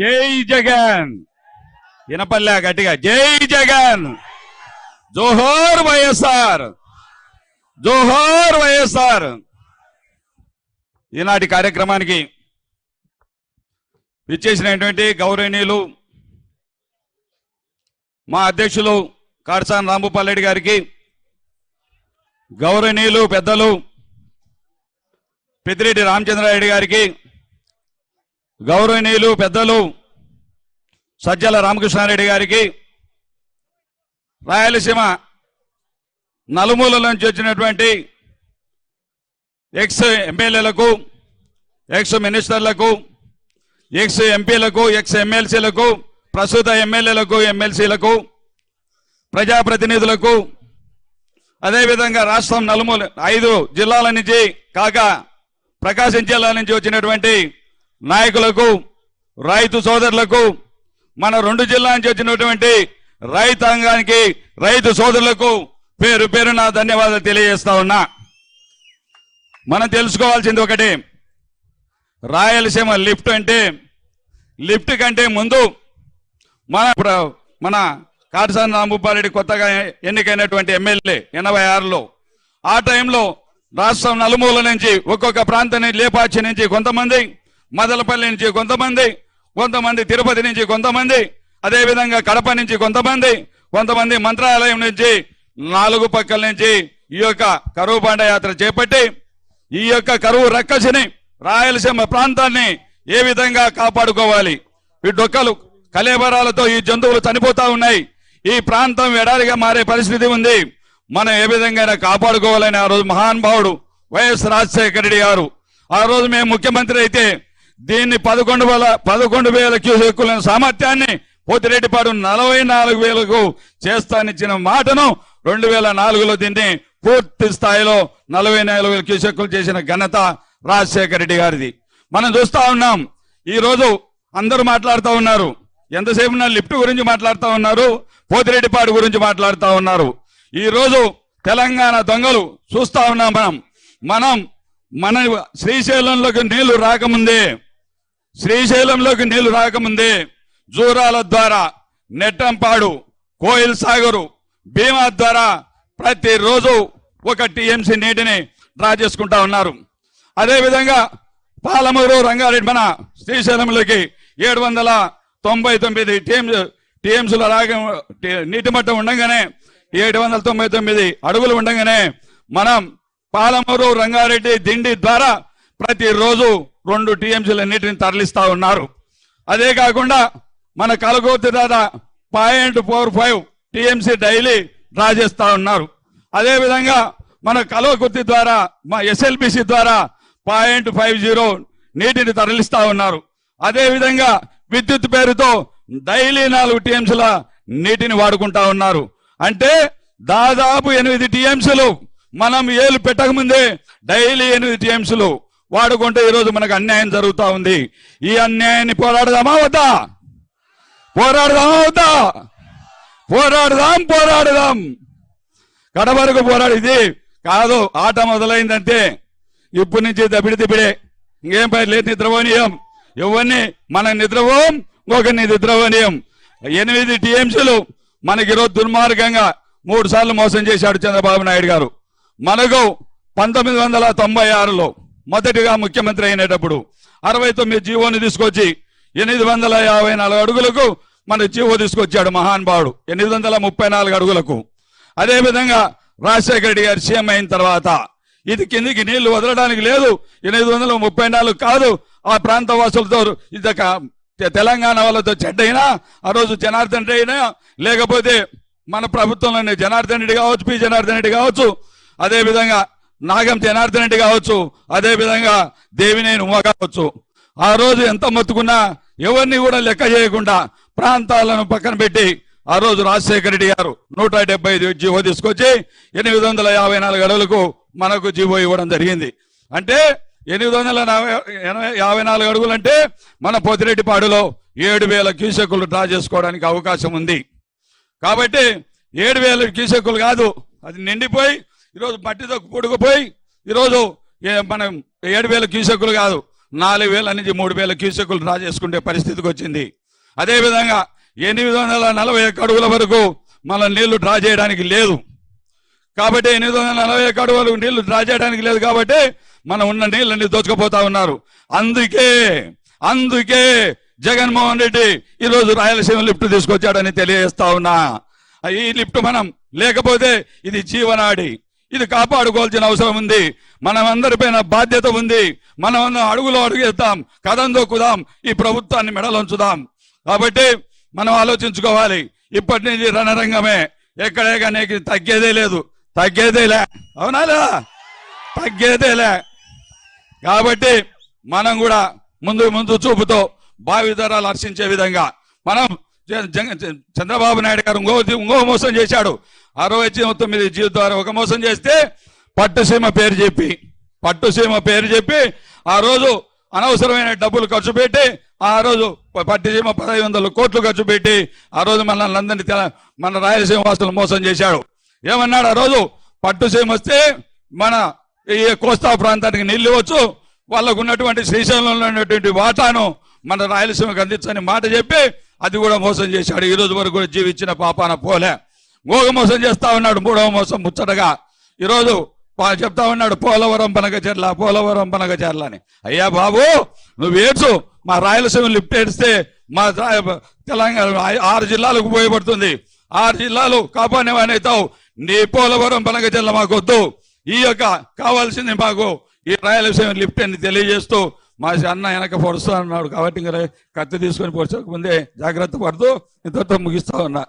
జై జగన్. వినపల్లె గట్టిగా జై జగన్. జోహార్ వైఎస్ఆర్, జోహార్ వైఎస్ఆర్. ఈనాటి కార్యక్రమానికి విచ్చేసినటువంటి గౌరవనీయులు మా అధ్యక్షులు కాడసాని రాంభూపాల్ రెడ్డి గారికి, గౌరవనీయులు పెద్దలు పెద్దిరెడ్డి రామచంద్రారెడ్డి గారికి, గౌరవనీయులు పెద్దలు సజ్జల రామకృష్ణారెడ్డి గారికి, రాయలసీమ నలుమూలల నుంచి వచ్చినటువంటి ఎక్స్ ఎమ్మెల్యేలకు, ఎక్స్ మినిస్టర్లకు, ఎక్స్ ఎంపీలకు, ఎక్స్ ఎమ్మెల్సీలకు, ప్రస్తుత ఎమ్మెల్యేలకు, ఎమ్మెల్సీలకు, ప్రజాప్రతినిధులకు, అదేవిధంగా రాష్ట్రం నలుమూల 5 జిల్లాల నుంచి కాక ప్రకాశం జిల్లా నుంచి వచ్చినటువంటి నాయకులకు, రైతు సోదరులకు, మన 2 జిల్లాల నుంచి వచ్చినటువంటి రైతాంగానికి, రైతు సోదరులకు పేరు పేరున ధన్యవాదాలు తెలియజేస్తా ఉన్నా. మనం తెలుసుకోవాల్సింది ఒకటి, రాయలసీమ లిఫ్ట్ అంటే, లిఫ్ట్ కంటే ముందు మన కాడసాని రాంభూపాల్ రెడ్డి కొత్తగా ఎన్నికైనటువంటి ఎమ్మెల్యే 86లో, ఆ టైంలో రాష్ట్రం నలుమూల నుంచి ఒక్కొక్క ప్రాంతం లేపాక్షి నుంచి కొంతమంది, మదలపల్లి నుంచి కొంతమంది తిరుపతి నుంచి కొంతమంది, అదేవిధంగా కడప నుంచి కొంతమంది మంత్రాలయం నుంచి 4 పక్కల నుంచి ఈ యొక్క కరువు బండయాత్ర చేపట్టి ఈ యొక్క కరువు రక్కసిని రాయలసీమ ప్రాంతాన్ని ఏ విధంగా కాపాడుకోవాలి, ఈ డొక్కలు కలేబరాలతో ఈ జంతువులు చనిపోతా ఉన్నాయి, ఈ ప్రాంతం ఎడారిగా మారే పరిస్థితి ఉంది, మనం ఏ విధంగా కాపాడుకోవాలని ఆ రోజు మహానుభావుడు వైఎస్ రాజశేఖర రెడ్డి గారు, ఆ రోజు మేము ముఖ్యమంత్రి అయితే దీన్ని 11,000 క్యూసెక్కుల సామర్థ్యాన్ని పోతిరెడ్డిపాడు 44,000కు చేస్తానిచ్చిన మాటను 2004లో దీన్ని పూర్తి స్థాయిలో 44,000 క్యూసెక్కులు చేసిన ఘనత రాజశేఖర రెడ్డి గారిది. మనం చూస్తా ఉన్నాం, ఈ రోజు అందరూ మాట్లాడుతూ ఉన్నారు, ఎంతసేపు నా లిఫ్ట్ గురించి మాట్లాడుతూ ఉన్నారు, పోతిరెడ్డిపాడు గురించి మాట్లాడుతూ ఉన్నారు. ఈ రోజు తెలంగాణ దొంగలు చూస్తా ఉన్నాం. మన శ్రీశైలంలోకి నీళ్లు రాకముందే జూరాల ద్వారా, నెట్టంపాడు, కోయిల్ సాగరు, భీమా ద్వారా ప్రతిరోజు 1 టీఎంసీ నీటిని డ్రా చేసుకుంటా ఉన్నారు. అదేవిధంగా పాలమూరు, రంగారెడ్డి, మన శ్రీశైలంలోకి 799 టీఎంసీల నీటి మట్టం ఉండగానే, 799 అడుగులు ఉండగానే మనం పాలమూరు, రంగారెడ్డి, దిండి ద్వారా ప్రతిరోజు 2 టీఎంసీల నీటిని తరలిస్తా ఉన్నారు. అదే కాకుండా మన కలగోర్తి ద్వారా 0.45 టీఎంసీ డైలీ డ్రా చేస్తా ఉన్నారు. అదేవిధంగా మన కలవకుర్తి ద్వారా, మా ఎస్ఎల్బిసి ద్వారా 0.50 నీటిని తరలిస్తా ఉన్నారు. అదేవిధంగా విద్యుత్ పేరుతో డైలీ 4 టీఎంసీల నీటిని వాడుకుంటా ఉన్నారు. అంటే దాదాపు 8 టీఎంసీలు మనం ఏలు పెట్టకముందే డైలీ 8 టీఎంసీలు వాడుకుంటే ఈరోజు మనకు అన్యాయం జరుగుతూ ఉంది. ఈ అన్యాయాన్ని పోరాడదామా వద్దా? పోరాడదాం. కడవరకు ఇది కాదు, ఆట మొదలైందంటే ఇప్పటి నుంచి దబిడిదిబిడే, ఇంకేం పని లేదు. నిద్రపోనీయం ఎవరిని, మనం నిద్రపోం, ఇంకొకరిని నిద్రపోనీయం. 8 టీఎంసీలు మనకి ఈరోజు దుర్మార్గంగా 3 సార్లు మోసం చేశాడు చంద్రబాబు నాయుడు గారు. మనకు 1996లో మొదటిగా ముఖ్యమంత్రి అయినప్పుడు 69 జీవోని తీసుకొచ్చి 854 అడుగులకు మన జీవో తీసుకొచ్చాడు మహానుభావుడు, 834 అడుగులకు. అదేవిధంగా రాజశేఖర రెడ్డి గారు సీఎం అయిన తర్వాత ఇది కిందికి నీళ్లు వదలడానికి లేదు, 834 కాదు. ఆ ప్రాంత వాసులతో తెలంగాణ వాళ్ళతో చెడ్డైనా, ఆ రోజు జనార్దన్ రెడ్డి అయినా, లేకపోతే మన ప్రభుత్వంలోనే జనార్దన్ రెడ్డి కావచ్చు, పి జనార్దన్ రెడ్డి కావచ్చు, అదేవిధంగా నాగం జనార్దన్ రెడ్డి కావచ్చు, అదేవిధంగా దేవినేని ఉమ కావచ్చు, ఆ రోజు ఎంత మొత్తుకున్నా ఎవరిని కూడా లెక్క చేయకుండా ప్రాంతాలను పక్కన పెట్టి ఆ రోజు రాజశేఖర రెడ్డి గారు 175 జీవో తీసుకొచ్చి 854 అడుగులకు మనకు జీవో ఇవ్వడం జరిగింది. అంటే 854 అడుగులు అంటే మన పోతిరెడ్డిపాడులో 7,000 క్యూసెక్కులు డ్రా చేసుకోవడానికి అవకాశం ఉంది. కాబట్టి 7,000 క్యూసెక్కులు కాదు, అది నిండిపోయి ఈరోజు మట్టితో పొడుగుపోయి ఈరోజు మనం 7,000 క్యూసెక్కులు కాదు, 4,000 నుంచి 3,000 క్యూసెక్కులు డ్రా చేసుకునే పరిస్థితికి వచ్చింది. అదేవిధంగా 841 అడుగుల వరకు మన నీళ్లు డ్రా చేయడానికి లేదు. కాబట్టి 841 అడుగులు నీళ్లు డ్రా చేయడానికి లేదు కాబట్టి మనం ఉన్న నీళ్ళని దోచుకుపోతా ఉన్నారు. అందుకే జగన్మోహన్ రెడ్డి ఈరోజు రాయలసీమ లిఫ్ట్ తీసుకొచ్చాడని తెలియజేస్తా ఉన్నా. ఈ లిఫ్ట్ మనం లేకపోతే ఇది జీవనాడి, ఇది కాపాడుకోవాల్సిన అవసరం ఉంది. మనమందరిపైన బాధ్యత ఉంది. మనం అడుగులో అడుగేద్దాం, కథం దొక్కుదాం, ఈ ప్రభుత్వాన్ని మెడలుంచుదాం. కాబట్టి మనం ఆలోచించుకోవాలి. ఇప్పటి నుంచి రణరంగమే, ఎక్కడే కానీ తగ్గేదేలే. అవునా లేదా? తగ్గేదేలే. కాబట్టి మనం కూడా ముందు చూపుతో భావితరాలు హర్షించే విధంగా మనం చంద్రబాబు నాయుడు గారు ఇంకో మోసం చేశాడు. 69 జీవితాలు ఒక మోసం చేస్తే పట్టుసీమ పేరు చెప్పి ఆ రోజు అనవసరమైన డబ్బులు ఖర్చు పెట్టి ఆ రోజు పట్టుసీమ 1,500 కోట్లు ఖర్చు పెట్టి ఆ రోజు మనల్ని మన రాయలసీమ వాసులు మోసం చేశాడు. ఏమన్నాడు ఆ రోజు? పట్టుసీమ వస్తే మన ఈ కోస్తా ప్రాంతానికి నీళ్ళు ఇవ్వచ్చు, వాళ్ళకు ఉన్నటువంటి శ్రీశైలంలో ఉన్నటువంటి వాటాను మన రాయలసీమకు అందించని మాట చెప్పి అది కూడా మోసం చేశాడు. ఈ రోజు వరకు కూడా జీవించిన పాపాన పోలే. ఇంకొక మోసం చేస్తా ఉన్నాడు, 3వ మోసం ముచ్చటగా. ఈరోజు చెప్తా ఉన్నాడు పోలవరం పనగచెర్ల అని. అయ్యా బాబు, నువ్వు ఏడ్చు, మా రాయలసీమ లిఫ్ట్ ఏడిస్తే మా తెలంగాణ 6 జిల్లాలకు ఉపయోగపడుతుంది. 6 జిల్లాలు కాపాడేవాని అవుతావు. నీ పోలవరం పనగచెర్ల మాకొద్దు. ఈ యొక్క కావాల్సింది మాకు ఈ రాయలసీమ లిఫ్ట్ అని తెలియజేస్తూ మా అన్న వెనక పొడుస్తా ఉన్నాడు. కాబట్టి ఇంకా కత్తి తీసుకొని పొడచక ముందే జాగ్రత్త పడుతూ ఇంతతో ముగిస్తా ఉన్నా.